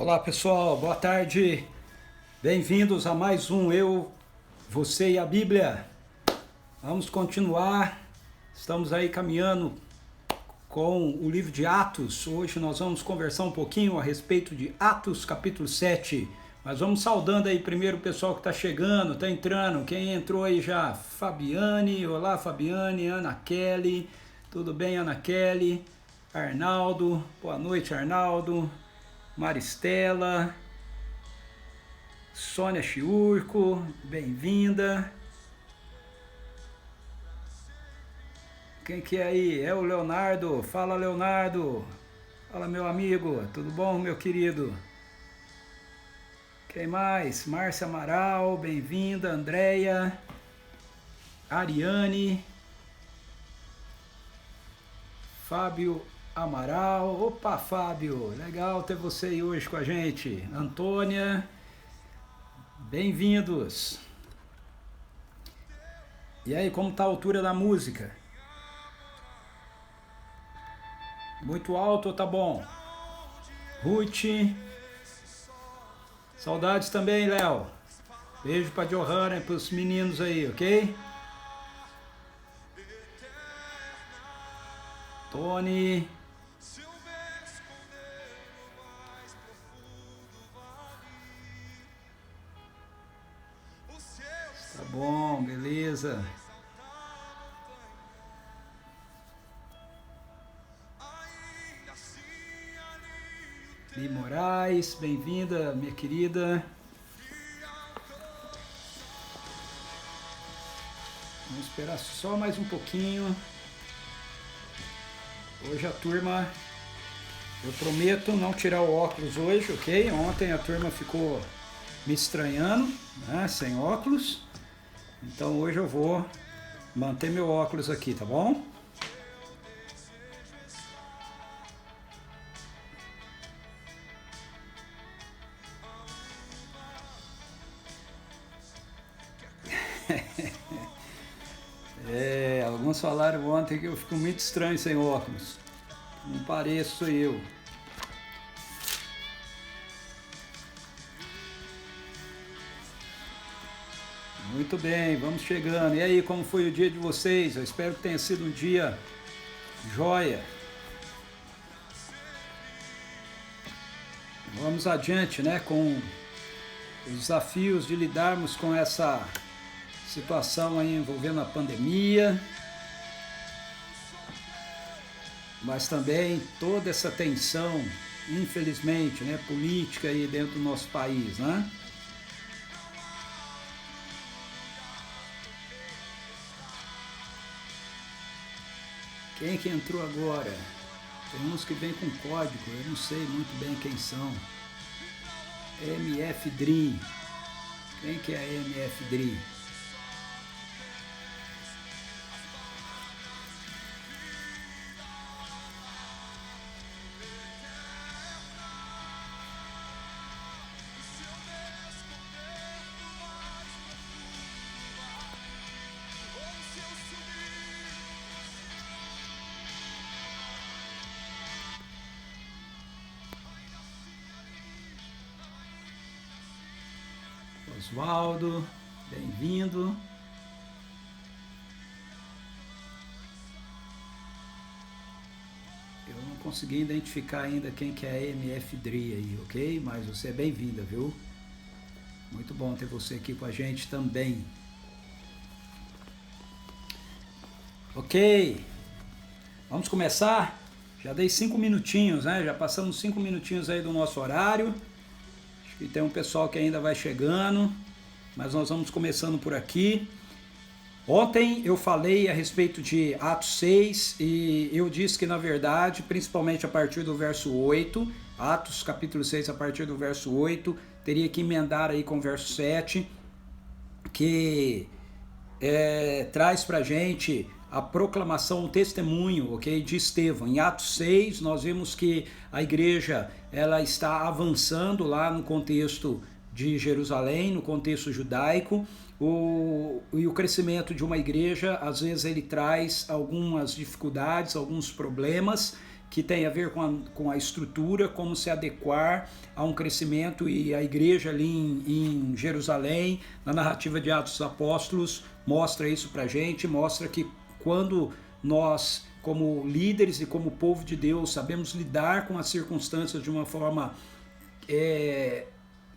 Olá pessoal, boa tarde, bem-vindos a mais um Eu, Você e a Bíblia. Vamos continuar, estamos aí caminhando com o livro de Atos. Hoje nós vamos conversar um pouquinho a respeito de Atos capítulo 7. Mas vamos saudando aí primeiro o pessoal que está chegando, está entrando. Quem entrou aí já? Fabiane, olá Fabiane, Ana Kelly, tudo bem Ana Kelly? Arnaldo, boa noite Arnaldo. Maristela, Sônia Chiurco, bem-vinda. Quem que é aí? É o Leonardo. Fala, Leonardo. Fala, meu amigo. Tudo bom, meu querido? Quem mais? Márcia Amaral, bem-vinda. Andréia, Ariane, Fábio Amaral, opa Fábio, legal ter você aí hoje com a gente. Antônia, bem-vindos. E aí, como tá a altura da música? Muito alto ou tá bom? Ruth, saudades também, Léo. Beijo pra Johanna e pros meninos aí, ok? Tony. Tá bom, beleza. Li Moraes, bem-vinda, minha querida. Vamos esperar só mais um pouquinho. Hoje a turma, eu prometo não tirar o óculos hoje, ok? Ontem a turma ficou me estranhando, né, sem óculos. Então hoje eu vou manter meu óculos aqui, tá bom? Alguns falaram ontem que eu fico muito estranho sem óculos. Não pareço eu. Muito bem, vamos chegando. E aí, como foi o dia de vocês? Eu espero que tenha sido um dia joia. Vamos adiante, né, com os desafios de lidarmos com essa situação aí envolvendo a pandemia, mas também toda essa tensão, infelizmente, né, política aí dentro do nosso país, né? Quem que entrou agora? Tem uns que vêm com código, eu não sei muito bem quem são. MF Dream. Quem que é MF Dream? Oswaldo, bem-vindo. Eu não consegui identificar ainda quem que é a MF Dri aí, ok? Mas você é bem-vinda, viu? Muito bom ter você aqui com a gente também. Ok, vamos começar? Já dei 5 minutinhos, né? Já passamos 5 minutinhos aí do nosso horário. E tem um pessoal que ainda vai chegando, mas nós vamos começando por aqui. Ontem eu falei a respeito de Atos 6 e eu disse que na verdade, principalmente a partir do verso 8, Atos capítulo 6 a partir do verso 8, teria que emendar aí com o verso 7, que traz pra gente a proclamação, o testemunho, ok, de Estevão. Em Atos 6, nós vimos que a igreja ela está avançando lá no contexto de Jerusalém, no contexto judaico, e o crescimento de uma igreja, às vezes ele traz algumas dificuldades, alguns problemas que tem a ver com a estrutura, como se adequar a um crescimento, e a igreja ali em Jerusalém, na narrativa de Atos dos Apóstolos, mostra isso pra gente, mostra que quando nós, como líderes e como povo de Deus, sabemos lidar com as circunstâncias de uma forma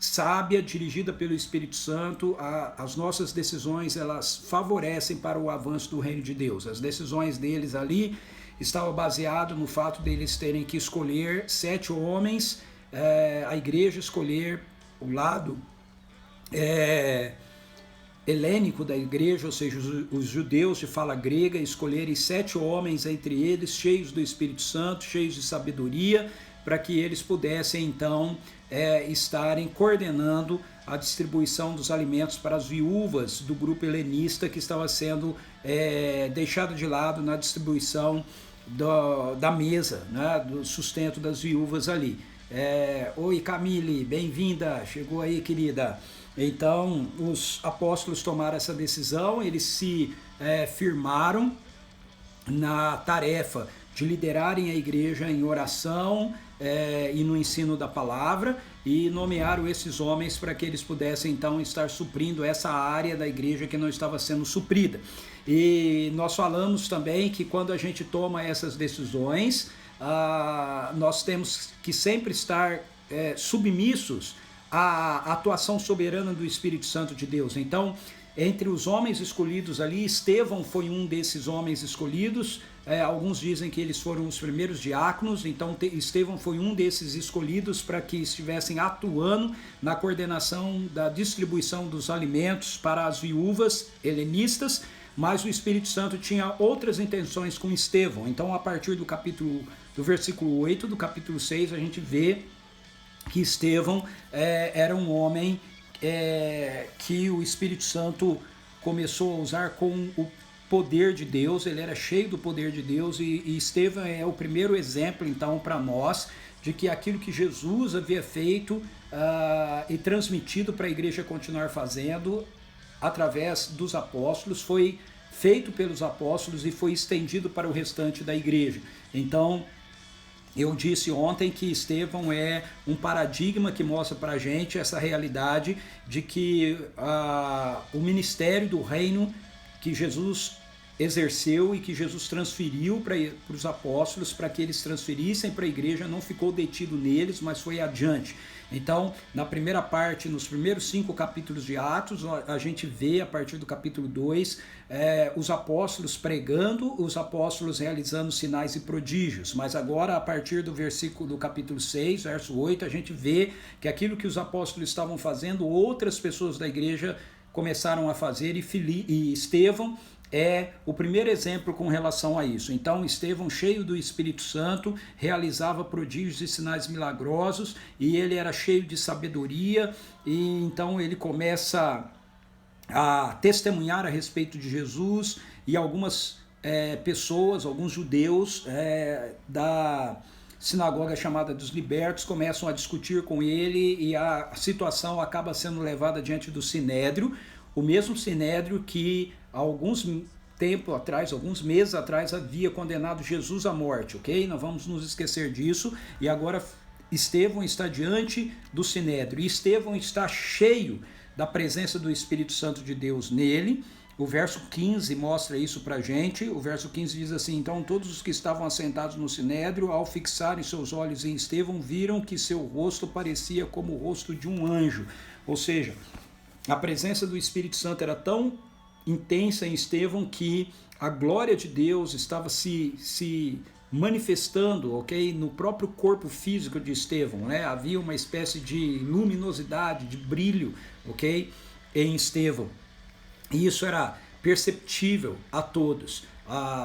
sábia, dirigida pelo Espírito Santo, as nossas decisões, elas favorecem para o avanço do reino de Deus. As decisões deles ali estavam baseadas no fato deles terem que escolher 7 homens, a igreja escolher o lado helênico da igreja, ou seja, os judeus de fala grega, escolherem 7 homens entre eles, cheios do Espírito Santo, cheios de sabedoria, para que eles pudessem então estarem coordenando a distribuição dos alimentos para as viúvas do grupo helenista que estava sendo deixado de lado na distribuição da mesa, né, do sustento das viúvas ali. Oi Camille, bem-vinda, chegou aí, querida. Então os apóstolos tomaram essa decisão, eles se firmaram na tarefa de liderarem a igreja em oração e no ensino da palavra, e nomearam esses homens para que eles pudessem então estar suprindo essa área da igreja que não estava sendo suprida. E nós falamos também que quando a gente toma essas decisões, nós temos que sempre estar submissos à atuação soberana do Espírito Santo de Deus. Então, entre os homens escolhidos ali, Estevão foi um desses homens escolhidos. Alguns dizem que eles foram os primeiros diáconos, então Estevão foi um desses escolhidos para que estivessem atuando na coordenação da distribuição dos alimentos para as viúvas helenistas, mas o Espírito Santo tinha outras intenções com Estevão. Então, a partir do versículo 8 do capítulo 6, a gente vê que Estevão era um homem que o Espírito Santo começou a usar com o poder de Deus. Ele era cheio do poder de Deus, e Estevão é o primeiro exemplo então para nós de que aquilo que Jesus havia feito e transmitido para a igreja continuar fazendo através dos apóstolos foi feito pelos apóstolos e foi estendido para o restante da igreja. Então, eu disse ontem que Estevão é um paradigma que mostra para a gente essa realidade de que o ministério do reino que Jesus exerceu e que Jesus transferiu para os apóstolos, para que eles transferissem para a igreja, não ficou detido neles, mas foi adiante. Então, na primeira parte, nos primeiros 5 capítulos de Atos, a gente vê a partir do capítulo 2, os apóstolos pregando, os apóstolos realizando sinais e prodígios. Mas agora, a partir do capítulo 6, verso 8, a gente vê que aquilo que os apóstolos estavam fazendo, outras pessoas da igreja começaram a fazer, e Estevão é o primeiro exemplo com relação a isso. Então, Estevão, cheio do Espírito Santo, realizava prodígios e sinais milagrosos, e ele era cheio de sabedoria, e então ele começa a testemunhar a respeito de Jesus, e algumas pessoas, alguns judeus da sinagoga chamada dos Libertos começam a discutir com ele, e a situação acaba sendo levada diante do Sinédrio, o mesmo Sinédrio que alguns meses atrás havia condenado Jesus à morte, ok? Não vamos nos esquecer disso. E agora Estevão está diante do Sinédrio, e Estevão está cheio da presença do Espírito Santo de Deus nele. O verso 15 mostra isso pra gente. O verso 15 diz assim: então todos os que estavam assentados no Sinédrio, ao fixarem seus olhos em Estevão, viram que seu rosto parecia como o rosto de um anjo. Ou seja, a presença do Espírito Santo era tão intensa em Estevão que a glória de Deus estava se manifestando, ok, no próprio corpo físico de Estevão, né? Havia uma espécie de luminosidade, de brilho, ok, em Estevão. E isso era perceptível a todos.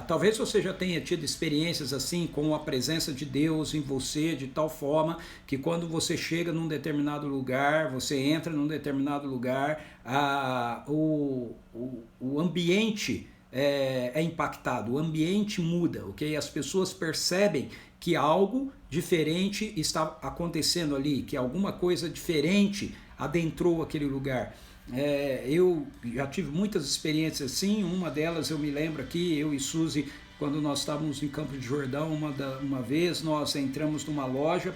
Talvez você já tenha tido experiências assim com a presença de Deus em você, de tal forma que quando você chega num determinado lugar, você entra num determinado lugar, o ambiente é impactado, o ambiente muda, ok? As pessoas percebem que algo diferente está acontecendo ali, que alguma coisa diferente adentrou aquele lugar. Eu já tive muitas experiências assim. Uma delas eu me lembro aqui, eu e Suzy quando nós estávamos em Campos de Jordão, uma vez nós entramos numa loja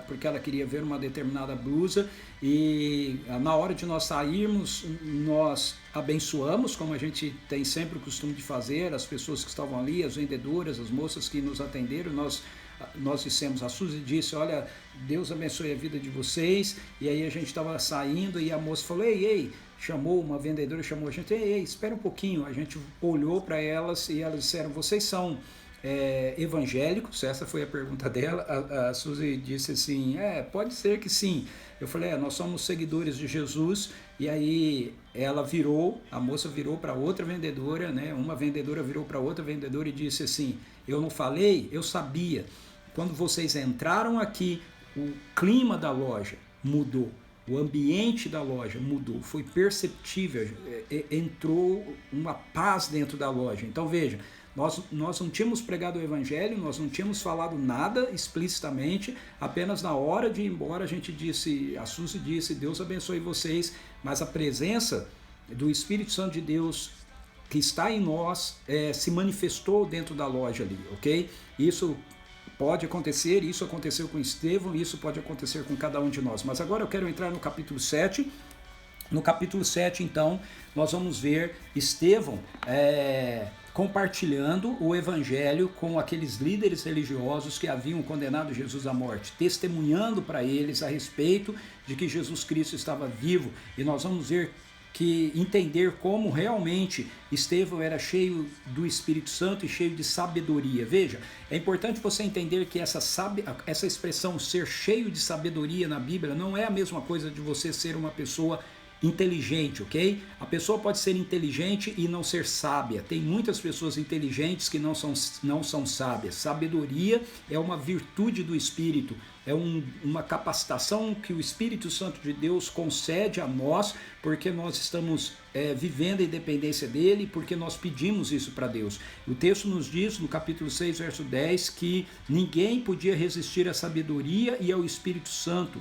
porque ela queria ver uma determinada blusa, e na hora de nós sairmos, nós abençoamos, como a gente tem sempre o costume de fazer, as pessoas que estavam ali, as vendedoras, as moças que nos atenderam. Nós dissemos, a Suzy disse, olha, Deus abençoe a vida de vocês. E aí a gente estava saindo e a moça falou, ei, chamou uma vendedora, chamou a gente, ei, espera um pouquinho. A gente olhou para elas e elas disseram, vocês são evangélicos? Essa foi a pergunta dela. A Suzy disse assim, pode ser que sim. Eu falei, nós somos seguidores de Jesus. E aí a moça virou para outra vendedora, né? Uma vendedora virou para outra vendedora e disse assim, eu não falei, eu sabia. Quando vocês entraram aqui, o clima da loja mudou, o ambiente da loja mudou, foi perceptível, entrou uma paz dentro da loja. Então veja, nós não tínhamos pregado o evangelho, nós não tínhamos falado nada explicitamente, apenas na hora de ir embora a gente disse, a Suzy disse, Deus abençoe vocês, mas a presença do Espírito Santo de Deus que está em nós se manifestou dentro da loja ali, ok? Isso pode acontecer, isso aconteceu com Estevão, isso pode acontecer com cada um de nós. Mas agora eu quero entrar no capítulo 7. No capítulo 7, então, nós vamos ver Estevão compartilhando o evangelho com aqueles líderes religiosos que haviam condenado Jesus à morte, testemunhando para eles a respeito de que Jesus Cristo estava vivo. E nós vamos ver entender como realmente Estevão era cheio do Espírito Santo e cheio de sabedoria. Veja, é importante você entender que essa expressão ser cheio de sabedoria na Bíblia não é a mesma coisa de você ser uma pessoa inteligente, ok? A pessoa pode ser inteligente e não ser sábia. Tem muitas pessoas inteligentes que não são sábias. Sabedoria é uma virtude do Espírito, é uma capacitação que o Espírito Santo de Deus concede a nós, porque nós estamos vivendo a independência dele, porque nós pedimos isso para Deus. O texto nos diz, no capítulo 6, verso 10, que ninguém podia resistir à sabedoria e ao Espírito Santo,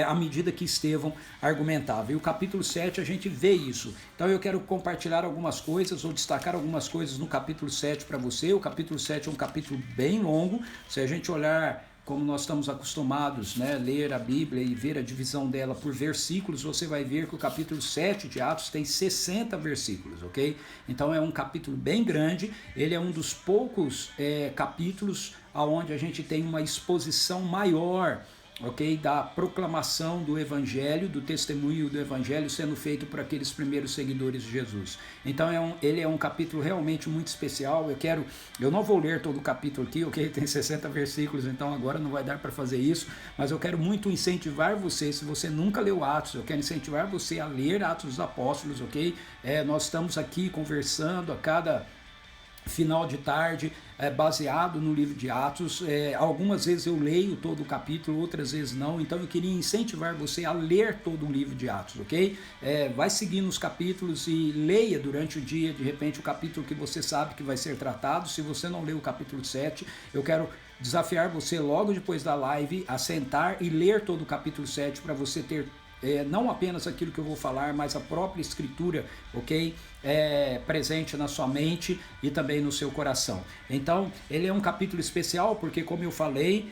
à medida que Estevão argumentava. E o capítulo 7 a gente vê isso. Então eu quero compartilhar algumas coisas ou destacar algumas coisas no capítulo 7 para você. O capítulo 7 é um capítulo bem longo. Se a gente olhar como nós estamos acostumados, né, ler a Bíblia e ver a divisão dela por versículos, você vai ver que o capítulo 7 de Atos tem 60 versículos, ok? Então é um capítulo bem grande, ele é um dos poucos capítulos onde a gente tem uma exposição maior, ok, da proclamação do Evangelho, do testemunho do Evangelho sendo feito por aqueles primeiros seguidores de Jesus. Então ele é um capítulo realmente muito especial. Eu não vou ler todo o capítulo aqui, ok, tem 60 versículos, então agora não vai dar para fazer isso, mas eu quero muito incentivar você, se você nunca leu Atos, eu quero incentivar você a ler Atos dos Apóstolos, ok? Nós estamos aqui conversando a cada final de tarde, baseado no livro de Atos. Algumas vezes eu leio todo o capítulo, outras vezes não, então eu queria incentivar você a ler todo o livro de Atos, ok? Vai seguindo os capítulos e leia durante o dia, de repente, o capítulo que você sabe que vai ser tratado. Se você não leu o capítulo 7, eu quero desafiar você logo depois da live a sentar e ler todo o capítulo 7 para você ter não apenas aquilo que eu vou falar, mas a própria escritura, ok? Presente na sua mente e também no seu coração. Então, ele é um capítulo especial porque, como eu falei,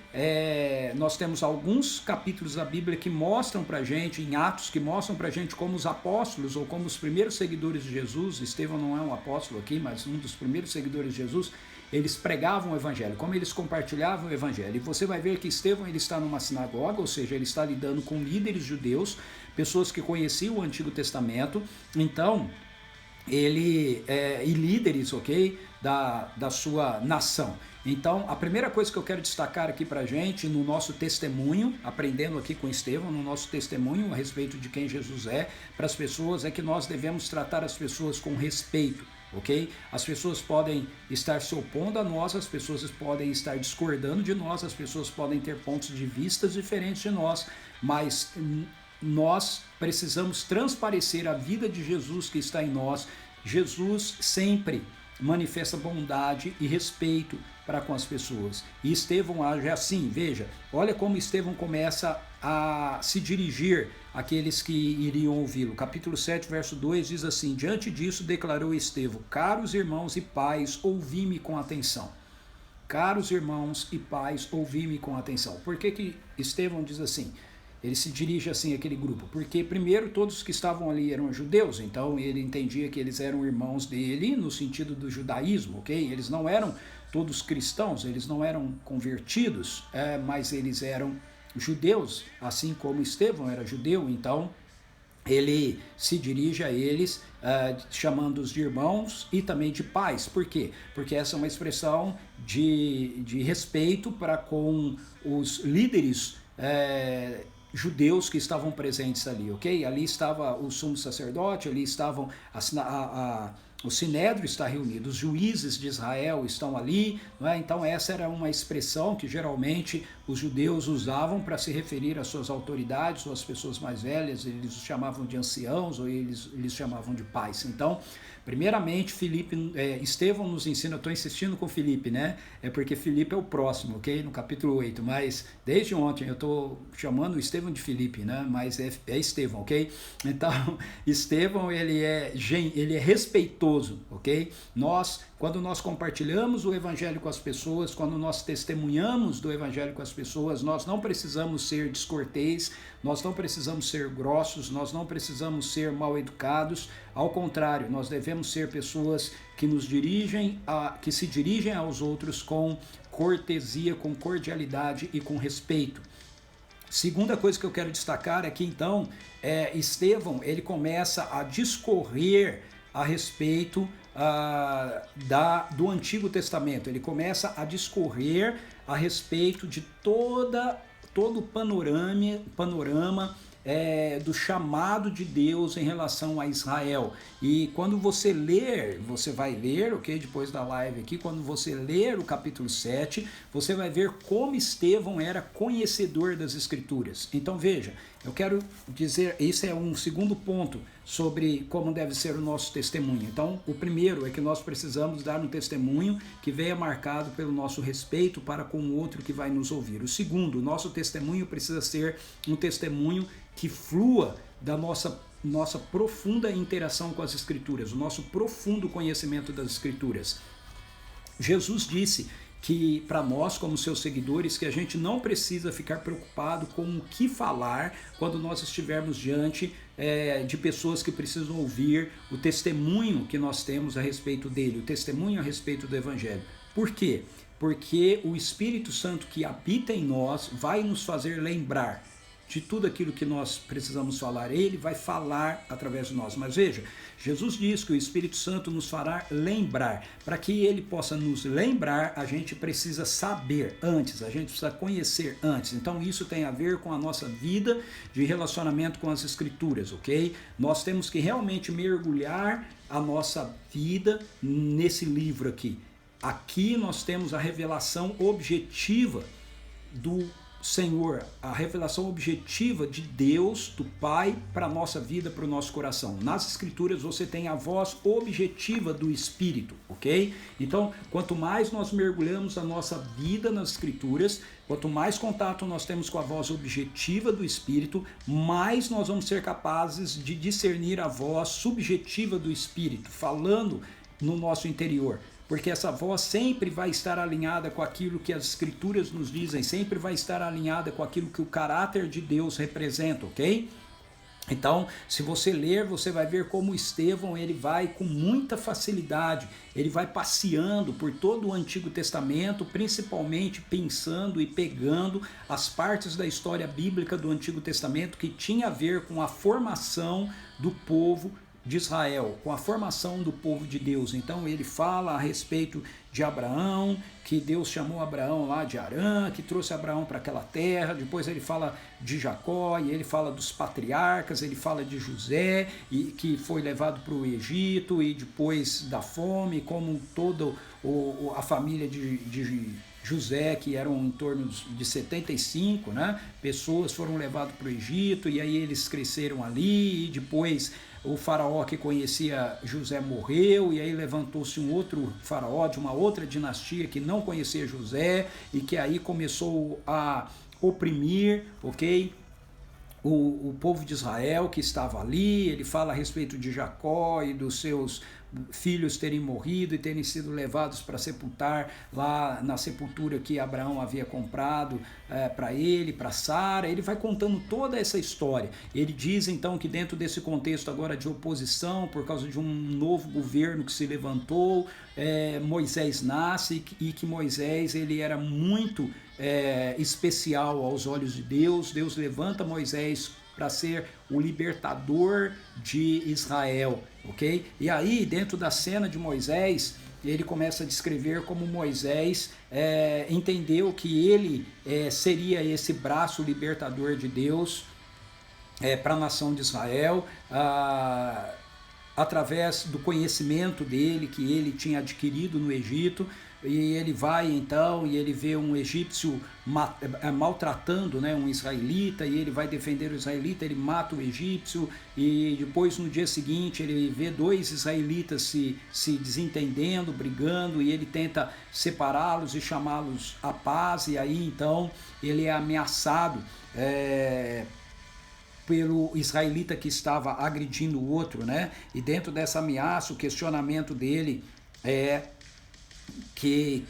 nós temos alguns capítulos da Bíblia que mostram pra gente, em Atos, que mostram pra gente como os apóstolos ou como os primeiros seguidores de Jesus, Estevão não é um apóstolo aqui, mas um dos primeiros seguidores de Jesus, eles pregavam o evangelho, como eles compartilhavam o evangelho. E você vai ver que Estevão, ele está numa sinagoga, ou seja, ele está lidando com líderes judeus, pessoas que conheciam o Antigo Testamento, então, e líderes, ok, da sua nação. Então, a primeira coisa que eu quero destacar aqui pra gente, no nosso testemunho, aprendendo aqui com Estevão, no nosso testemunho a respeito de quem Jesus é, para as pessoas, é que nós devemos tratar as pessoas com respeito. Ok? As pessoas podem estar se opondo a nós, as pessoas podem estar discordando de nós, as pessoas podem ter pontos de vista diferentes de nós, mas nós precisamos transparecer a vida de Jesus que está em nós. Jesus sempre manifesta bondade e respeito para com as pessoas. E Estevão age assim, veja, olha como Estevão começa a se dirigir àqueles que iriam ouvi-lo. Capítulo 7, verso 2 diz assim: diante disso declarou Estevão: caros irmãos e pais, ouvi-me com atenção. Caros irmãos e pais, ouvi-me com atenção. Por que Estevão diz assim? Ele se dirige assim àquele grupo, porque primeiro todos que estavam ali eram judeus, então ele entendia que eles eram irmãos dele no sentido do judaísmo, ok? Eles não eram todos cristãos, eles não eram convertidos, mas eles eram judeus, assim como Estevão era judeu, então ele se dirige a eles chamando-os de irmãos e também de pais. Por quê? Porque essa é uma expressão de respeito para com os líderes judeus que estavam presentes ali, ok? Ali estava o sumo sacerdote, ali estavam o Sinédrio está reunido, os juízes de Israel estão ali, não é? Então essa era uma expressão que geralmente os judeus usavam para se referir às suas autoridades ou às pessoas mais velhas, eles os chamavam de anciãos ou eles chamavam de pais. Então, primeiramente, Estevão nos ensina, eu estou insistindo com Filipe, né? É porque Filipe é o próximo, ok? No capítulo 8, mas desde ontem eu estou chamando Estevão de Filipe, né? Mas é Estevão, ok? Então, Estevão, ele é respeitoso, ok? Quando nós compartilhamos o evangelho com as pessoas, quando nós testemunhamos do evangelho com as pessoas, nós não precisamos ser descortês, nós não precisamos ser grossos, nós não precisamos ser mal educados, ao contrário, nós devemos ser pessoas que que se dirigem aos outros com cortesia, com cordialidade e com respeito. Segunda coisa que eu quero destacar é que então Estevão ele começa a discorrer a respeito do Antigo Testamento. Ele começa a discorrer a respeito de todo o panorama do chamado de Deus em relação a Israel. E quando você ler, você vai ler, ok? Depois da live aqui, quando você ler o capítulo 7, você vai ver como Estevão era conhecedor das Escrituras. Então veja, eu quero dizer, esse é um segundo ponto sobre como deve ser o nosso testemunho. Então, o primeiro é que nós precisamos dar um testemunho que venha marcado pelo nosso respeito para com o outro que vai nos ouvir. O segundo, o nosso testemunho precisa ser um testemunho que flua da nossa profunda interação com as Escrituras, o nosso profundo conhecimento das Escrituras. Jesus disse que para nós, como seus seguidores, que a gente não precisa ficar preocupado com o que falar quando nós estivermos diante de pessoas que precisam ouvir o testemunho que nós temos a respeito dele, o testemunho a respeito do Evangelho. Por quê? Porque o Espírito Santo que habita em nós vai nos fazer lembrar de tudo aquilo que nós precisamos falar. Ele vai falar através de nós. Mas veja, Jesus diz que o Espírito Santo nos fará lembrar. Para que ele possa nos lembrar, a gente precisa saber antes, a gente precisa conhecer antes. Então isso tem a ver com a nossa vida de relacionamento com as Escrituras, ok? Nós temos que realmente mergulhar a nossa vida nesse livro aqui. Aqui nós temos a revelação objetiva do Senhor, a revelação objetiva de Deus, do Pai, para a nossa vida, para o nosso coração. Nas Escrituras você tem a voz objetiva do Espírito, ok? Então, quanto mais nós mergulhamos a nossa vida nas Escrituras, quanto mais contato nós temos com a voz objetiva do Espírito, mais nós vamos ser capazes de discernir a voz subjetiva do Espírito, falando no nosso interior. Porque essa voz sempre vai estar alinhada com aquilo que as Escrituras nos dizem, sempre vai estar alinhada com aquilo que o caráter de Deus representa, ok? Então, se você ler, você vai ver como Estevão, ele vai com muita facilidade, ele vai passeando por todo o Antigo Testamento, principalmente pensando e pegando as partes da história bíblica do Antigo Testamento que tinha a ver com a formação do povo de Israel, com a formação do povo de Deus. Então ele fala a respeito de Abraão, que Deus chamou Abraão lá de Harã, que trouxe Abraão para aquela terra. Depois ele fala de Jacó, e ele fala dos patriarcas, ele fala de José, e que foi levado para o Egito, e depois da fome, como toda a família José, que eram em torno de 75, né? Pessoas foram levadas para o Egito, e aí eles cresceram ali, e depois o faraó que conhecia José morreu, e aí levantou-se um outro faraó de uma outra dinastia que não conhecia José, e que aí começou a oprimir, ok? O povo de Israel que estava ali. Ele fala a respeito de Jacó e dos seus filhos terem morrido e terem sido levados para sepultar lá na sepultura que Abraão havia comprado para ele, para Sara. Ele vai contando toda essa história. Ele diz então que dentro desse contexto agora de oposição, por causa de um novo governo que se levantou, Moisés nasce, e que Moisés ele era muito especial aos olhos de Deus. Deus levanta Moisés para ser o libertador de Israel, ok? E aí, dentro da cena de Moisés, ele começa a descrever como Moisés entendeu que ele seria esse braço libertador de Deus para a nação de Israel, através do conhecimento dele, que ele tinha adquirido no Egito. E ele vai então e ele vê um egípcio maltratando, né, um israelita, e ele vai defender o israelita, ele mata o egípcio, e depois no dia seguinte ele vê dois israelitas se desentendendo, brigando, e ele tenta separá-los e chamá-los à paz, e aí então ele é ameaçado pelo israelita que estava agredindo o outro, né? E dentro dessa ameaça, o questionamento dele é que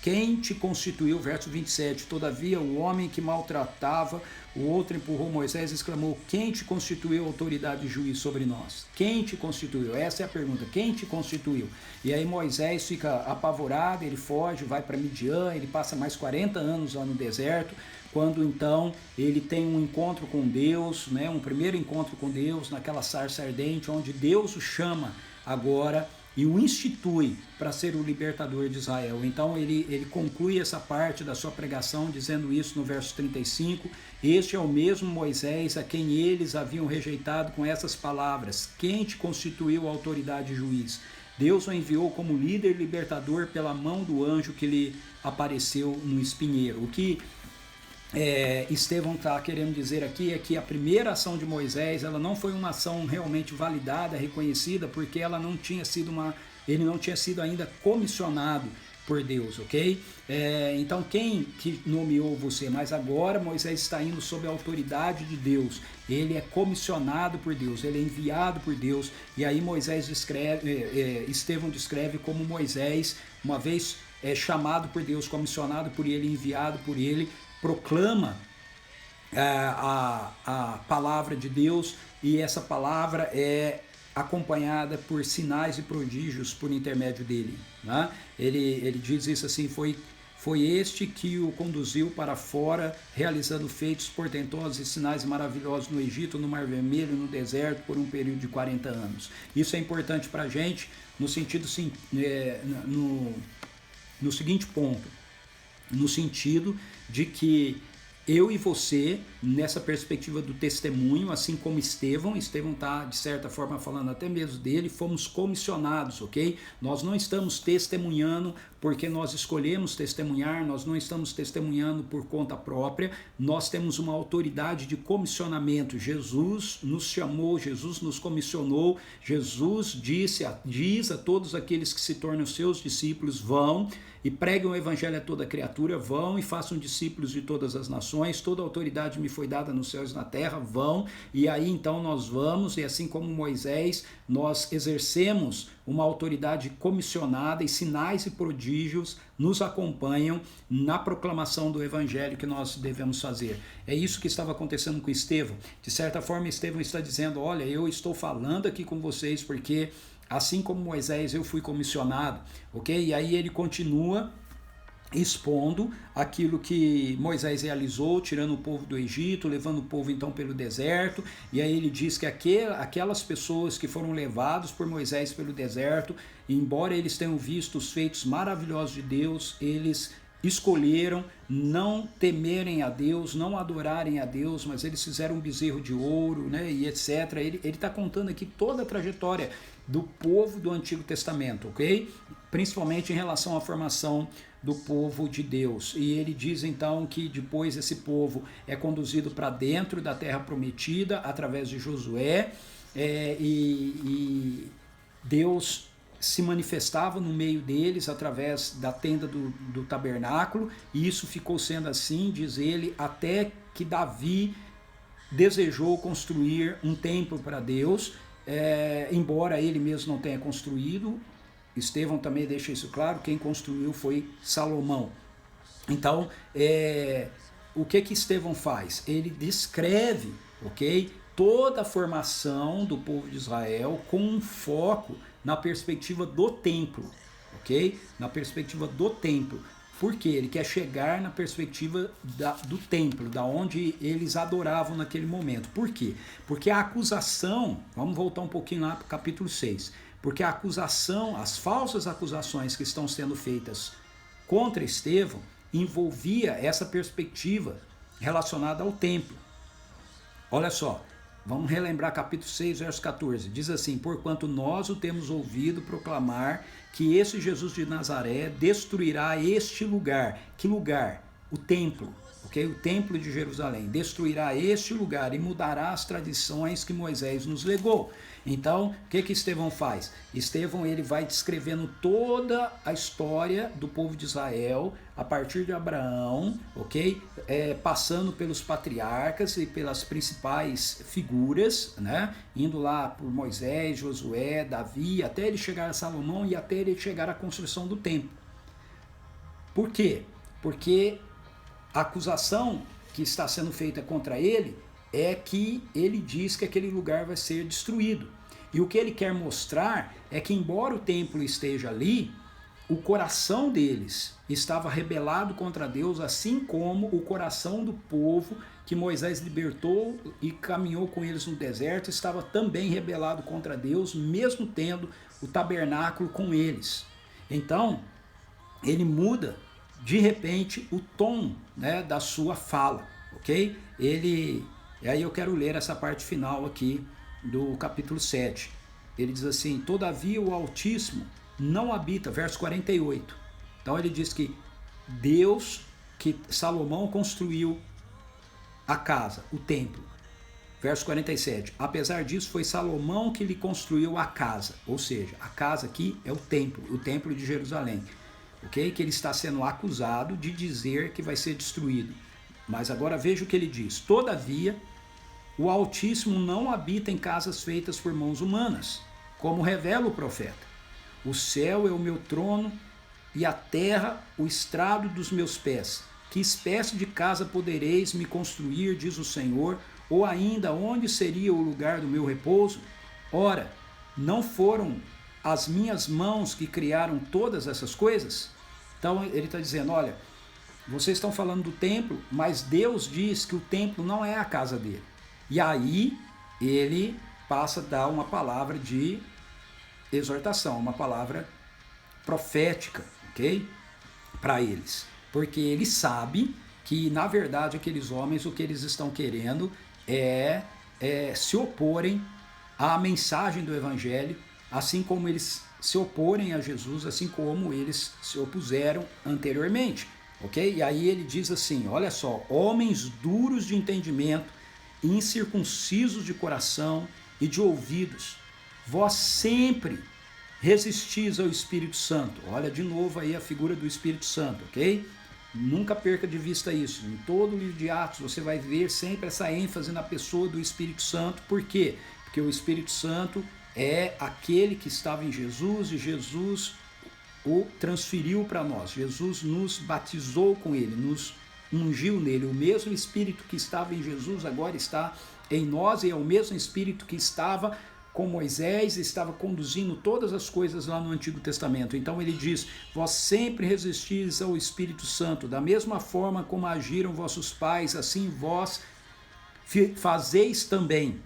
quem te constituiu, verso 27, todavia o homem que maltratava o outro empurrou Moisés e exclamou, quem te constituiu autoridade e juiz sobre nós? Quem te constituiu? Essa é a pergunta, quem te constituiu? E aí Moisés fica apavorado, ele foge, vai para Midian, ele passa mais 40 anos lá no deserto, quando então ele tem um encontro com Deus, né, um primeiro encontro com Deus, naquela sarça ardente, onde Deus o chama agora e o institui para ser o libertador de Israel. Então ele conclui essa parte da sua pregação dizendo isso no verso 35, este é o mesmo Moisés a quem eles haviam rejeitado com essas palavras, quem te constituiu autoridade e juiz? Deus o enviou como líder libertador pela mão do anjo que lhe apareceu no espinheiro. O que Estevão está querendo dizer aqui é que a primeira ação de Moisés, ela não foi uma ação realmente validada, reconhecida, porque ela não tinha sido ele não tinha sido ainda comissionado por Deus, ok? Então quem que nomeou você? Mas agora Moisés está indo sob a autoridade de Deus, ele é comissionado por Deus, ele é enviado por Deus, e aí Estevão descreve como Moisés, uma vez chamado por Deus, comissionado por ele, enviado por ele, proclama a palavra de Deus, e essa palavra é acompanhada por sinais e prodígios por intermédio dele, né? Ele diz isso assim, foi este que o conduziu para fora, realizando feitos portentosos e sinais maravilhosos no Egito, no Mar Vermelho, no deserto, por um período de 40 anos. Isso é importante para a gente, no sentido, no seguinte ponto, no sentido de que eu e você, nessa perspectiva do testemunho, assim como Estevão está de certa forma falando até mesmo dele, fomos comissionados, ok? Nós não estamos testemunhando porque nós escolhemos testemunhar, nós não estamos testemunhando por conta própria, nós temos uma autoridade de comissionamento. Jesus nos chamou, Jesus nos comissionou, Jesus diz a todos aqueles que se tornam seus discípulos, vão e preguem o evangelho a toda criatura, vão e façam discípulos de todas as nações, toda autoridade me foi dada nos céus e na terra, vão, e aí então nós vamos, e assim como Moisés, nós exercemos uma autoridade comissionada, e sinais e prodígios nos acompanham na proclamação do evangelho que nós devemos fazer. É isso que estava acontecendo com Estevão. De certa forma, Estevão está dizendo, olha, eu estou falando aqui com vocês porque assim como Moisés eu fui comissionado, ok? E aí ele continua expondo aquilo que Moisés realizou, tirando o povo do Egito, levando o povo então pelo deserto, e aí ele diz que aquelas pessoas que foram levados por Moisés pelo deserto, embora eles tenham visto os feitos maravilhosos de Deus, eles escolheram não temerem a Deus, não adorarem a Deus, mas eles fizeram um bezerro de ouro, né, e etc. Ele está contando aqui toda a trajetória do povo do Antigo Testamento, ok? Principalmente em relação à formação do povo de Deus. E ele diz então que depois esse povo é conduzido para dentro da terra prometida através de Josué, e Deus se manifestava no meio deles através da tenda do tabernáculo, e isso ficou sendo assim, diz ele, até que Davi desejou construir um templo para Deus, embora ele mesmo não tenha construído. Estevão também deixa isso claro, quem construiu foi Salomão. Então, o que Estevão faz? Ele descreve, ok, toda a formação do povo de Israel com um foco na perspectiva do templo, ok? Na perspectiva do templo. Por quê? Ele quer chegar na perspectiva do templo, da onde eles adoravam naquele momento. Por quê? Porque a acusação, vamos voltar um pouquinho lá para o capítulo 6, porque a acusação, as falsas acusações que estão sendo feitas contra Estevão, envolvia essa perspectiva relacionada ao templo. Olha só, vamos relembrar capítulo 6, verso 14. Diz assim: porquanto nós o temos ouvido proclamar que esse Jesus de Nazaré destruirá este lugar. Que lugar? O templo, ok? O templo de Jerusalém. Destruirá este lugar e mudará as tradições que Moisés nos legou. Então, o que Estevão faz? Estevão, ele vai descrevendo toda a história do povo de Israel a partir de Abraão, ok? Passando pelos patriarcas e pelas principais figuras, né? Indo lá por Moisés, Josué, Davi, até ele chegar a Salomão e até ele chegar à construção do templo. Por quê? Porque a acusação que está sendo feita contra ele é que ele diz que aquele lugar vai ser destruído. E o que ele quer mostrar é que, embora o templo esteja ali, o coração deles estava rebelado contra Deus, assim como o coração do povo que Moisés libertou e caminhou com eles no deserto estava também rebelado contra Deus, mesmo tendo o tabernáculo com eles. Então, ele muda de repente o tom, né, da sua fala, ok? E aí eu quero ler essa parte final aqui do capítulo 7. Ele diz assim: todavia o Altíssimo não habita, verso 48. Então ele diz que Deus, que Salomão construiu a casa, o templo. Verso 47, apesar disso foi Salomão que lhe construiu a casa, ou seja, a casa aqui é o templo de Jerusalém, ok? Que ele está sendo acusado de dizer que vai ser destruído. Mas agora veja o que ele diz: todavia o Altíssimo não habita em casas feitas por mãos humanas, como revela o profeta. O céu é o meu trono e a terra o estrado dos meus pés. Que espécie de casa podereis me construir, diz o Senhor, ou ainda onde seria o lugar do meu repouso? Ora, não foram as minhas mãos que criaram todas essas coisas? Então ele está dizendo, olha, vocês estão falando do templo, mas Deus diz que o templo não é a casa dele. E aí ele passa a dar uma palavra de exortação, uma palavra profética, ok? Para eles. Porque ele sabe que, na verdade, aqueles homens, o que eles estão querendo é se oporem à mensagem do Evangelho, assim como eles se oporem a Jesus, assim como eles se opuseram anteriormente, ok? E aí ele diz assim, olha só, homens duros de entendimento, incircuncisos de coração e de ouvidos, vós sempre resistis ao Espírito Santo. Olha de novo aí a figura do Espírito Santo, ok? Nunca perca de vista isso. Em todo o livro de Atos você vai ver sempre essa ênfase na pessoa do Espírito Santo. Por quê? Porque o Espírito Santo é aquele que estava em Jesus e Jesus o transferiu para nós. Jesus nos batizou com ele, nos ungiu nele. O mesmo Espírito que estava em Jesus agora está em nós, e é o mesmo Espírito que estava com Moisés, estava conduzindo todas as coisas lá no Antigo Testamento. Então ele diz, vós sempre resistis ao Espírito Santo, da mesma forma como agiram vossos pais, assim vós fazeis também.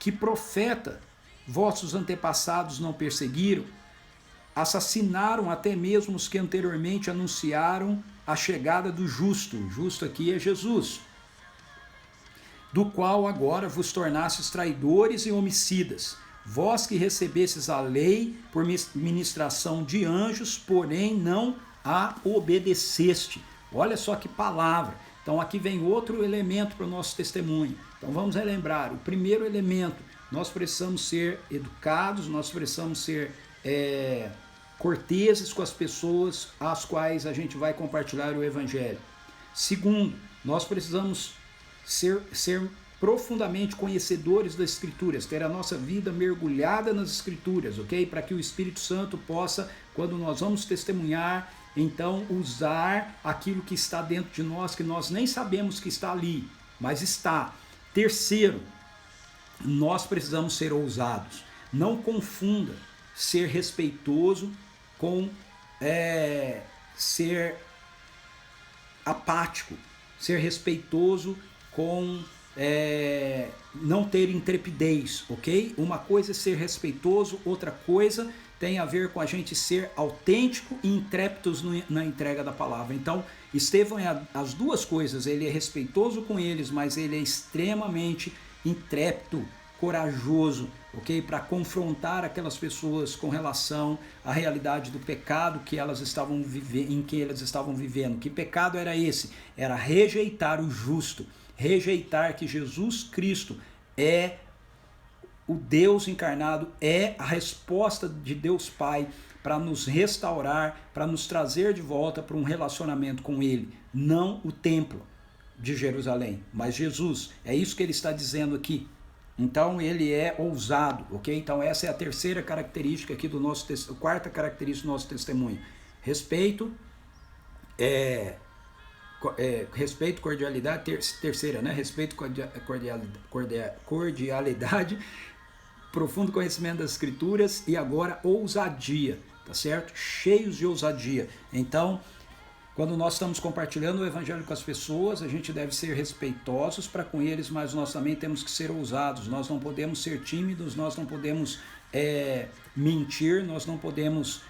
Que profeta vossos antepassados não perseguiram? Assassinaram até mesmo os que anteriormente anunciaram a chegada do justo. O justo aqui é Jesus, do qual agora vos tornastes traidores e homicidas. Vós que recebestes a lei por ministração de anjos, porém não a obedeceste. Olha só que palavra. Então aqui vem outro elemento para o nosso testemunho. Então vamos relembrar. O primeiro elemento, nós precisamos ser educados, nós precisamos ser corteses com as pessoas às quais a gente vai compartilhar o evangelho. Segundo, nós precisamos ser profundamente conhecedores das Escrituras, ter a nossa vida mergulhada nas Escrituras, ok? Para que o Espírito Santo possa, quando nós vamos testemunhar, então usar aquilo que está dentro de nós, que nós nem sabemos que está ali, mas está. Terceiro, nós precisamos ser ousados. Não confunda ser respeitoso com ser apático, ser respeitoso com não ter intrepidez, ok? Uma coisa é ser respeitoso, outra coisa tem a ver com a gente ser autêntico e intrépidos na entrega da palavra. Então, Estevão é as duas coisas, ele é respeitoso com eles, mas ele é extremamente intrépido, corajoso, ok? Para confrontar aquelas pessoas com relação à realidade do pecado que elas estavam em que eles estavam vivendo. Que pecado era esse? Era rejeitar o justo, rejeitar que Jesus Cristo é o Deus encarnado, é a resposta de Deus Pai para nos restaurar, para nos trazer de volta para um relacionamento com Ele, não o templo de Jerusalém, mas Jesus. É isso que ele está dizendo aqui. Então ele é ousado, ok? Então essa é a terceira característica aqui do nosso quarta característica do nosso testemunho. Respeito, respeito, cordialidade, terceira, né? Respeito, cordialidade, profundo conhecimento das Escrituras e agora ousadia, tá certo? Cheios de ousadia. Então, quando nós estamos compartilhando o evangelho com as pessoas, a gente deve ser respeitosos para com eles, mas nós também temos que ser ousados. Nós não podemos ser tímidos, nós não podemos mentir, nós não podemos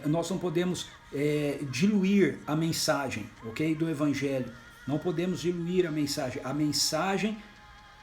nós não podemos diluir a mensagem, ok, do evangelho. Não podemos diluir a mensagem. A mensagem,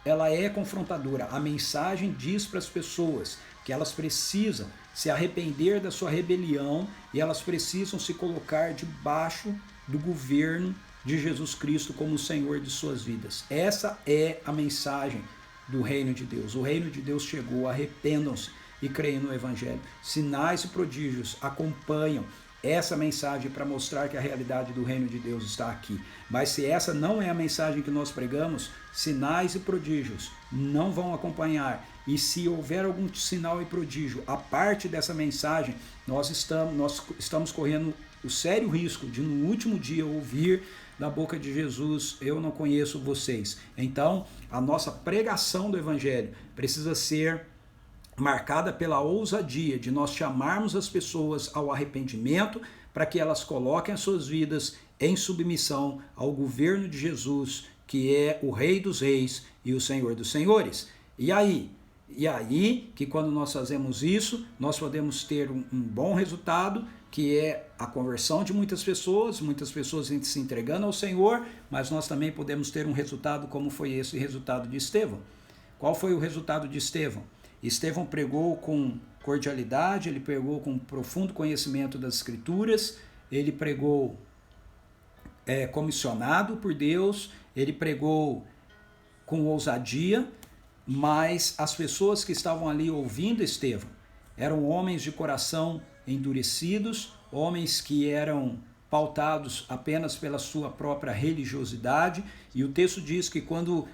ela é confrontadora. A mensagem diz para as pessoas que elas precisam se arrepender da sua rebelião e elas precisam se colocar debaixo do governo de Jesus Cristo como o Senhor de suas vidas. Essa é a mensagem do reino de Deus. O reino de Deus chegou, arrependam-se e creem no evangelho. Sinais e prodígios acompanham essa mensagem para mostrar que a realidade do reino de Deus está aqui. Mas se essa não é a mensagem que nós pregamos, sinais e prodígios não vão acompanhar. E se houver algum sinal e prodígio a parte dessa mensagem, nós estamos correndo o sério risco de no último dia ouvir da boca de Jesus: eu não conheço vocês. Então, a nossa pregação do evangelho precisa ser marcada pela ousadia de nós chamarmos as pessoas ao arrependimento para que elas coloquem as suas vidas em submissão ao governo de Jesus, que é o Rei dos Reis e o Senhor dos Senhores. E aí que quando nós fazemos isso, nós podemos ter um bom resultado, que é a conversão de muitas pessoas se entregando ao Senhor, mas nós também podemos ter um resultado como foi esse resultado de Estevão. Qual foi o resultado de Estevão? Estevão pregou com cordialidade, ele pregou com profundo conhecimento das Escrituras, ele pregou comissionado por Deus, ele pregou com ousadia, mas as pessoas que estavam ali ouvindo Estevão eram homens de coração endurecidos, homens que eram pautados apenas pela sua própria religiosidade, e o texto diz que quando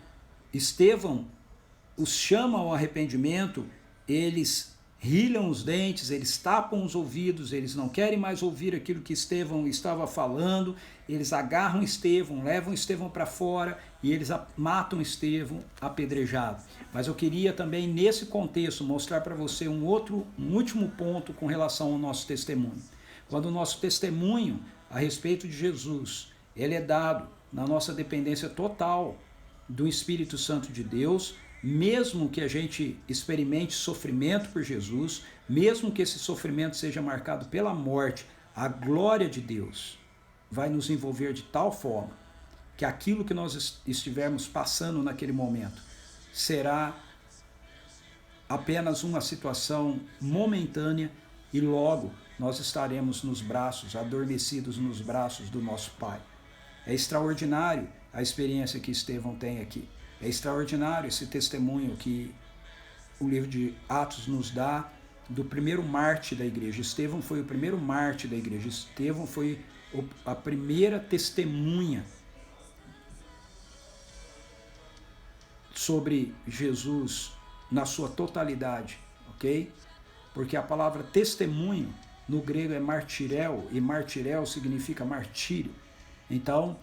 Estevão os chama ao arrependimento, eles rilham os dentes, eles tapam os ouvidos, eles não querem mais ouvir aquilo que Estevão estava falando, eles agarram Estevão, levam Estevão para fora e eles matam Estevão apedrejado. Mas eu queria também, nesse contexto, mostrar para você um último ponto com relação ao nosso testemunho. Quando o nosso testemunho a respeito de Jesus, ele é dado na nossa dependência total do Espírito Santo de Deus, mesmo que a gente experimente sofrimento por Jesus, mesmo que esse sofrimento seja marcado pela morte, a glória de Deus vai nos envolver de tal forma que aquilo que nós estivermos passando naquele momento será apenas uma situação momentânea e logo nós estaremos nos braços, adormecidos nos braços do nosso Pai. É extraordinário a experiência que Estevão tem aqui. É extraordinário esse testemunho que o livro de Atos nos dá do primeiro mártir da igreja. Estevão foi o primeiro mártir da igreja. Estevão foi a primeira testemunha sobre Jesus na sua totalidade, ok? Porque a palavra testemunho no grego é martirel, e martirel significa martírio. Então,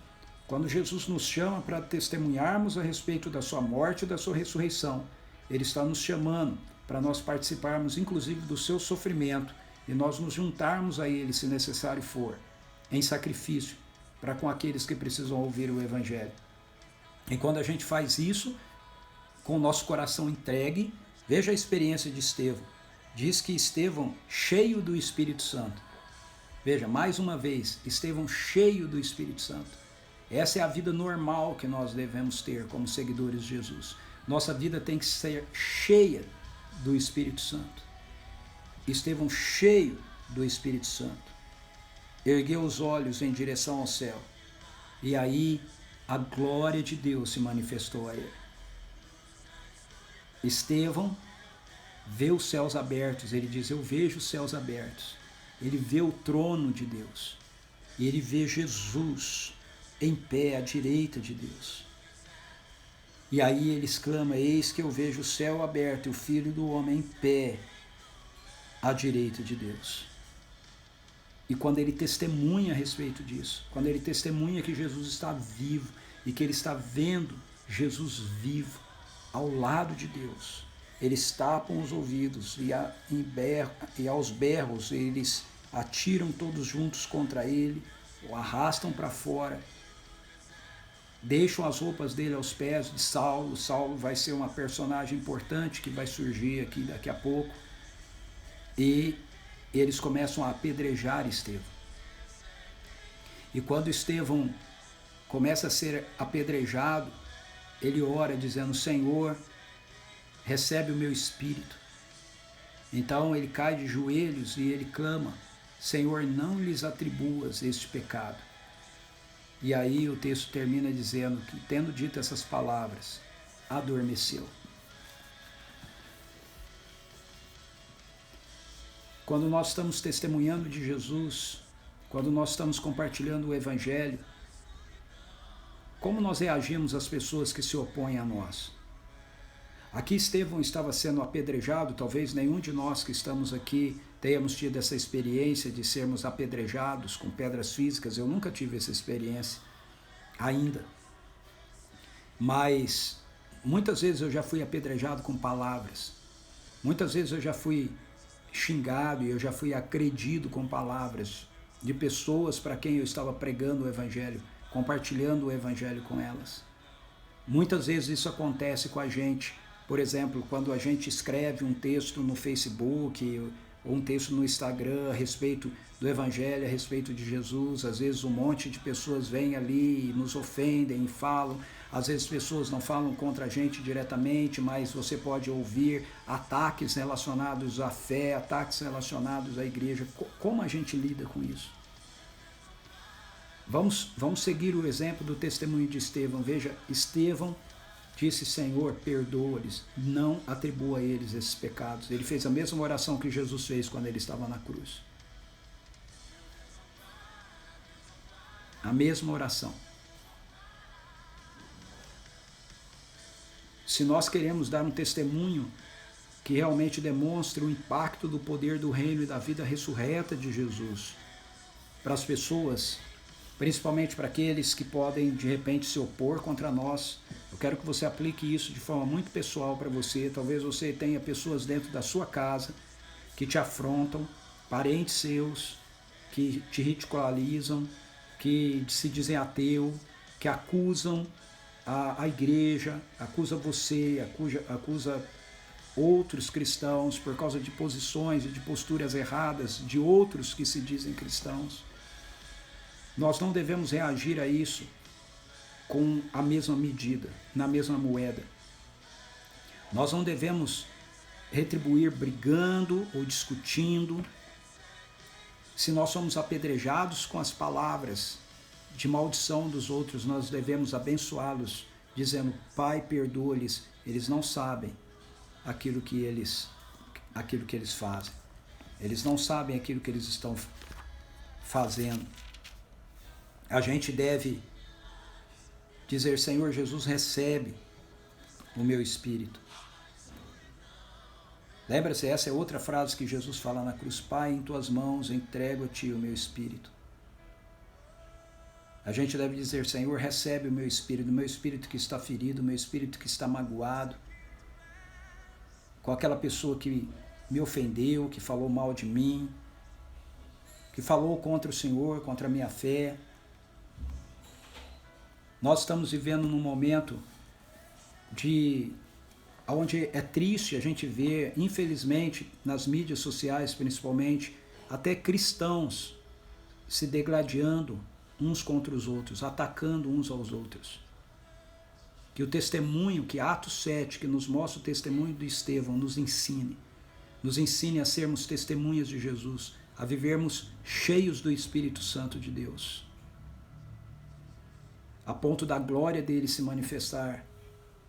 quando Jesus nos chama para testemunharmos a respeito da sua morte e da sua ressurreição, ele está nos chamando para nós participarmos, inclusive, do seu sofrimento e nós nos juntarmos a ele, se necessário for, em sacrifício, para com aqueles que precisam ouvir o Evangelho. E quando a gente faz isso, com o nosso coração entregue, veja a experiência de Estevão. Diz que Estevão, cheio do Espírito Santo. Veja, mais uma vez, Estevão cheio do Espírito Santo. Essa é a vida normal que nós devemos ter como seguidores de Jesus. Nossa vida tem que ser cheia do Espírito Santo. Estevão cheio do Espírito Santo. Ergueu os olhos em direção ao céu. E aí a glória de Deus se manifestou a ele. Estevão vê os céus abertos, ele diz, eu vejo os céus abertos. Ele vê o trono de Deus. E ele vê Jesus em pé à direita de Deus. E aí ele exclama, eis que eu vejo o céu aberto e o Filho do Homem em pé à direita de Deus. E quando ele testemunha a respeito disso, quando ele testemunha que Jesus está vivo e que ele está vendo Jesus vivo ao lado de Deus, eles tapam os ouvidos e aos berros eles atiram todos juntos contra ele, o arrastam para fora, deixam as roupas dele aos pés de Saulo. Saulo vai ser uma personagem importante que vai surgir aqui daqui a pouco. E eles começam a apedrejar Estevão. E quando Estevão começa a ser apedrejado, ele ora dizendo, Senhor, recebe o meu espírito. Então ele cai de joelhos e ele clama, Senhor, não lhes atribuas este pecado. E aí o texto termina dizendo que, tendo dito essas palavras, adormeceu. Quando nós estamos testemunhando de Jesus, quando nós estamos compartilhando o Evangelho, como nós reagimos às pessoas que se opõem a nós? Aqui Estevão estava sendo apedrejado, talvez nenhum de nós que estamos aqui tenhamos tido essa experiência de sermos apedrejados com pedras físicas. Eu nunca tive essa experiência ainda. Mas muitas vezes eu já fui apedrejado com palavras. Muitas vezes eu já fui xingado e eu já fui agredido com palavras de pessoas para quem eu estava pregando o Evangelho, compartilhando o Evangelho com elas. Muitas vezes isso acontece com a gente, por exemplo, quando a gente escreve um texto no Facebook ou um texto no Instagram a respeito do Evangelho, a respeito de Jesus. Às vezes um monte de pessoas vêm ali e nos ofendem e falam. Às vezes pessoas não falam contra a gente diretamente, mas você pode ouvir ataques relacionados à fé, ataques relacionados à igreja. Como a gente lida com isso? Vamos seguir o exemplo do testemunho de Estevão. Veja, Estevão disse, Senhor, perdoa-lhes, não atribua a eles esses pecados. Ele fez a mesma oração que Jesus fez quando ele estava na cruz. A mesma oração. Se nós queremos dar um testemunho que realmente demonstre o impacto do poder do reino e da vida ressurreta de Jesus para as pessoas, principalmente para aqueles que podem de repente se opor contra nós, eu quero que você aplique isso de forma muito pessoal para você. Talvez você tenha pessoas dentro da sua casa que te afrontam, parentes seus que te ridicularizam, que se dizem ateu, que acusam a igreja, acusa você, acusa outros cristãos por causa de posições e de posturas erradas de outros que se dizem cristãos. Nós não devemos reagir a isso com a mesma medida, na mesma moeda. Nós não devemos retribuir brigando ou discutindo. Se nós somos apedrejados com as palavras de maldição dos outros, nós devemos abençoá-los, dizendo: Pai, perdoa-lhes, eles não sabem aquilo que eles fazem. Eles não sabem aquilo que eles estão fazendo. A gente deve dizer: Senhor Jesus, recebe o meu espírito. Lembra-se, essa é outra frase que Jesus fala na cruz: Pai, em tuas mãos entrego a ti o meu espírito. A gente deve dizer: Senhor, recebe o meu espírito que está ferido, o meu espírito que está magoado com aquela pessoa que me ofendeu, que falou mal de mim, que falou contra o Senhor, contra a minha fé. Nós estamos vivendo num momento onde é triste a gente ver, infelizmente, nas mídias sociais principalmente, até cristãos se degladiando uns contra os outros, atacando uns aos outros. Que o testemunho, que Atos 7, que nos mostra o testemunho de Estevão, nos ensine a sermos testemunhas de Jesus, a vivermos cheios do Espírito Santo de Deus, a ponto da glória dele se manifestar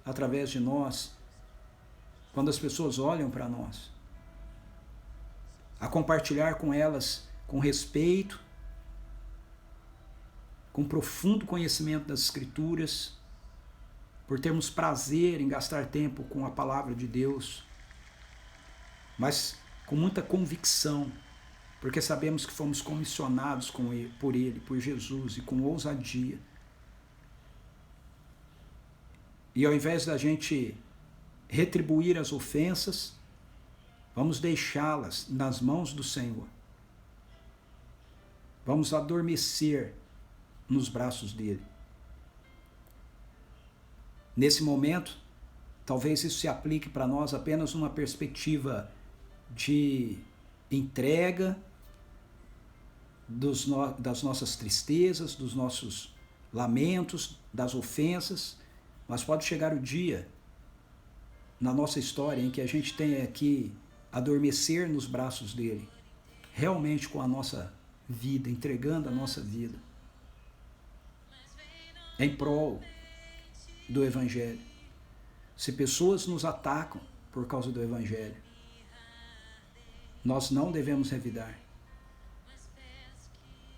através de nós, quando as pessoas olham para nós, a compartilhar com elas com respeito, com profundo conhecimento das Escrituras, por termos prazer em gastar tempo com a palavra de Deus, mas com muita convicção, porque sabemos que fomos comissionados por Ele, por Jesus, e com ousadia. E ao invés da gente retribuir as ofensas, vamos deixá-las nas mãos do Senhor. Vamos adormecer nos braços dele. Nesse momento, talvez isso se aplique para nós apenas numa perspectiva de entrega das nossas tristezas, dos nossos lamentos, das ofensas, mas pode chegar o dia na nossa história em que a gente tenha que adormecer nos braços dele, realmente com a nossa vida, entregando a nossa vida em prol do Evangelho. Se pessoas nos atacam por causa do Evangelho, nós não devemos revidar.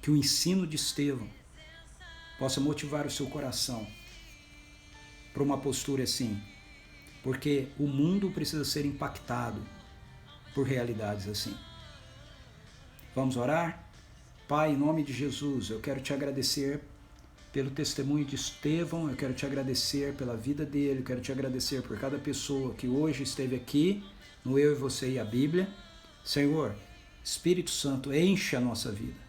Que o ensino de Estevão possa motivar o seu coração para uma postura assim, porque o mundo precisa ser impactado por realidades assim. Vamos orar? Pai, em nome de Jesus, eu quero te agradecer pelo testemunho de Estevão, eu quero te agradecer pela vida dele, eu quero te agradecer por cada pessoa que hoje esteve aqui, no Eu e Você e a Bíblia. Senhor, Espírito Santo, enche a nossa vida.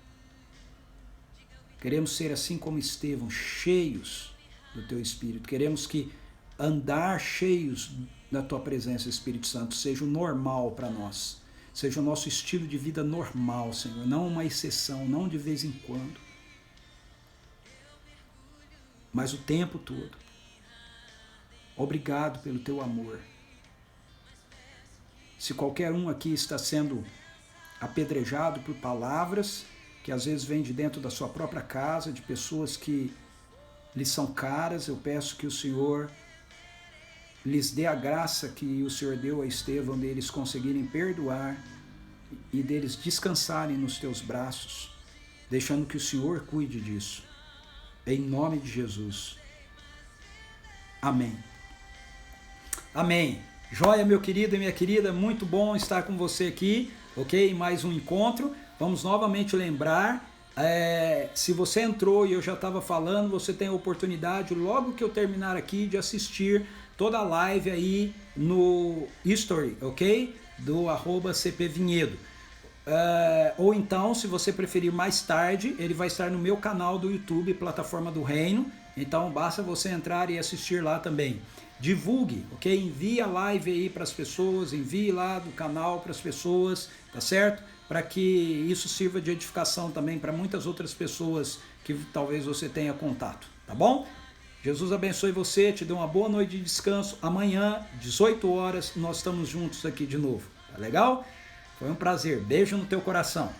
Queremos ser assim como Estevão, cheios do Teu Espírito. Queremos que andar cheios da Tua presença, Espírito Santo, seja o normal para nós. Seja o nosso estilo de vida normal, Senhor, não uma exceção, não de vez em quando, mas o tempo todo. Obrigado pelo Teu amor. Se qualquer um aqui está sendo apedrejado por palavras que às vezes vêm de dentro da sua própria casa, de pessoas que lhes são caras, eu peço que o Senhor lhes dê a graça que o Senhor deu a Estevão, deles conseguirem perdoar e deles descansarem nos Teus braços, deixando que o Senhor cuide disso. Em nome de Jesus. Amém. Amém. Joia, meu querido e minha querida, muito bom estar com você aqui, ok? Mais um encontro. Vamos novamente lembrar, se você entrou e eu já estava falando, você tem a oportunidade, logo que eu terminar aqui, de assistir toda a live aí no History, ok? Do @cpvinhedo. Ou então, se você preferir mais tarde, ele vai estar no meu canal do YouTube, Plataforma do Reino. Então basta você entrar e assistir lá também. Divulgue, ok? Envie a live aí para as pessoas, envie lá do canal para as pessoas, tá certo? Para que isso sirva de edificação também para muitas outras pessoas que talvez você tenha contato, tá bom? Jesus abençoe você, te dê uma boa noite de descanso. Amanhã, 18 horas, nós estamos juntos aqui de novo. Tá legal? Foi um prazer. Beijo no teu coração.